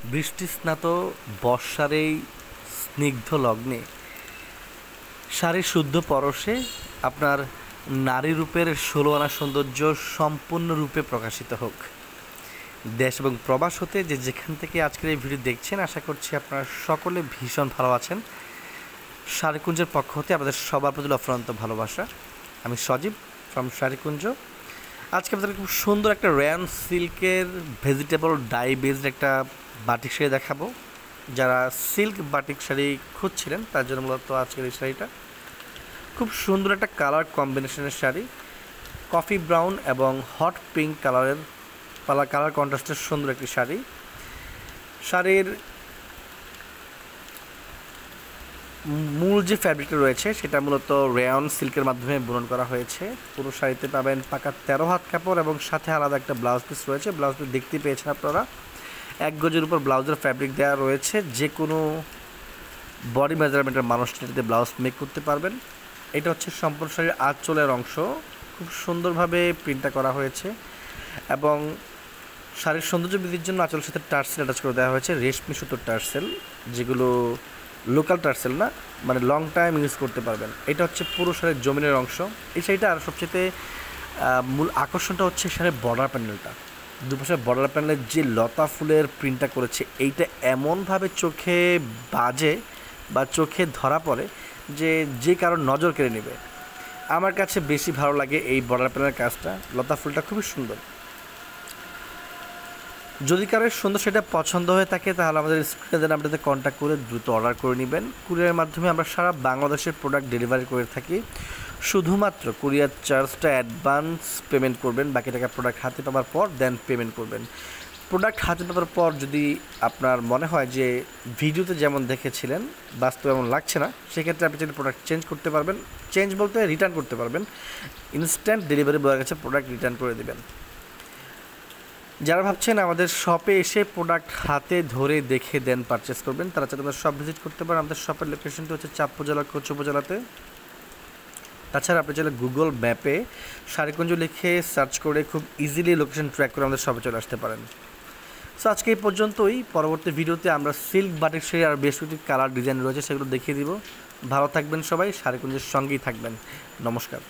বৃষ্টিস্নাত বর্ষার এই স্নিগ্ধ লগ্নে শাড়ির শুদ্ধ পরশে আপনার নারী রূপের ১৬ আনা সৌন্দর্য সম্পূর্ণরূপে প্রকাশিত হোক। দেশ এবং প্রবাস হতে যে যেখান থেকে আজকের এই ভিডিও দেখছেন, আশা করছি আপনারা সকলে ভীষণ ভালো আছেন। শাড়িকুঞ্জের পক্ষ হতে আপনাদের সবার প্রতি অফুরন্ত ভালোবাসা। আমি সজীব ফ্রম শাড়িকুঞ্জ। আজকে আপনাদের খুব সুন্দর একটা রেয়ান সিল্কের ভেজিটেবল ডাই বেসড একটা বাটিক শাড়ি দেখাবো। যারা সিল্ক বাটিক শাড়ি খুঁজছিলেন তার জন্য মূলত আজকের এই শাড়িটা খুব সুন্দর একটা কালার কম্বিনেশনের শাড়ি। কফি ব্রাউন এবং হট পিঙ্ক কালারের কালার কন্ট্রাস্টের সুন্দর একটি শাড়ি। শাড়ির মূল যে ফ্যাব্রিকটা রয়েছে সেটা মূলত রেয়ন সিল্কের মাধ্যমে বুনন করা হয়েছে। পুরো শাড়িতে পাবেন পাকা 13 হাত কাপড় এবং সাথে আলাদা একটা ব্লাউজ পিস রয়েছে। ব্লাউজ পিস দেখতে পেয়েছেন আপনারা, 1 গজের উপর ব্লাউজের ফ্যাব্রিক দেওয়া রয়েছে। যে কোনো বডি মেজারমেন্টের মানুষ এটাতে ব্লাউজ মেক করতে পারবেন। এটা হচ্ছে সম্পূর্ণ শাড়ির আঁচলের অংশ, খুব সুন্দরভাবে প্রিন্টটা করা হয়েছে এবং শাড়ির সৌন্দর্য বৃদ্ধির জন্য আঁচলের সাথে টার্সেল অ্যাটাচ করে দেওয়া হয়েছে, রেশমি সুতোর টার্সেল, যেগুলো লোকাল টার্সেল না, মানে লং টাইম ইউজ করতে পারবেন। এটা হচ্ছে পুরো শাড়ির জমিনের অংশ। এই শাড়িটা আর সবচেয়ে মূল আকর্ষণটা হচ্ছে শাড়ির বর্ডার প্যানেলটা। দুপাশে বর্ডার প্যানেলের যে লতা ফুলের প্রিন্টটা করেছে, এইটা এমনভাবে চোখে বাজে বা চোখে ধরা পড়ে যে কারোর নজর কেড়ে নেবে। আমার কাছে বেশি ভালো লাগে এই বর্ডার প্যানেলের কাজটা। লতা ফুলটা খুবই সুন্দর। যদি কারোর সুন্দর সেটা পছন্দ হয়ে থাকে তাহলে আমাদের স্ক্রিনে নাম্বারটাতে কন্ট্যাক্ট করে দ্রুত অর্ডার করে নেবেন। কুরিয়ারের মাধ্যমে আমরা সারা বাংলাদেশের প্রোডাক্ট ডেলিভারি করে থাকি। শুধুমাত্র কুরিয়ার চার্জটা অ্যাডভান্স পেমেন্ট করবেন, বাকি টাকা প্রোডাক্ট হাতে পাওয়ার পর দেন পেমেন্ট করবেন। প্রোডাক্ট হাতে পাওয়ার পর যদি আপনার মনে হয় যে ভিডিওতে যেমন দেখেছিলেন বাস্তবে এমন লাগছে না, সেক্ষেত্রে আপনি যদি প্রোডাক্ট চেঞ্জ করতে পারবেন। চেঞ্জ বলতে রিটার্ন করতে পারবেন। ইনস্ট্যান্ট ডেলিভারি বয়ের কাছে প্রোডাক্ট রিটার্ন করে দেবেন। যারা ভাবছেন আমাদের শপে এসে প্রোডাক্ট হাতে ধরে দেখে দেন পারচেস করবেন, তারা চাইলে আমাদের শপ ভিজিট করতে পারেন। আমাদের শপের লোকেশনটি হচ্ছে চাঁদপুর জেলা কোচ উপজেলাতে। তাছাড়া আপনি চাইলে গুগল ম্যাপে শাড়িকুঞ্জ লিখে সার্চ করে খুব ইজিলি লোকেশন ট্র্যাক করে আমাদের শপে চলে আসতে পারেন। সো আজকে এই পর্যন্তই। পরবর্তী ভিডিওতে আমরা সিল্ক বাটিক শাড়ি আর বেশ কিছু কালার ডিজাইন রয়েছে সেগুলো দেখিয়ে দিব। ভালো থাকবেন সবাই, শাড়িকুঞ্জের সঙ্গেই থাকবেন। নমস্কার।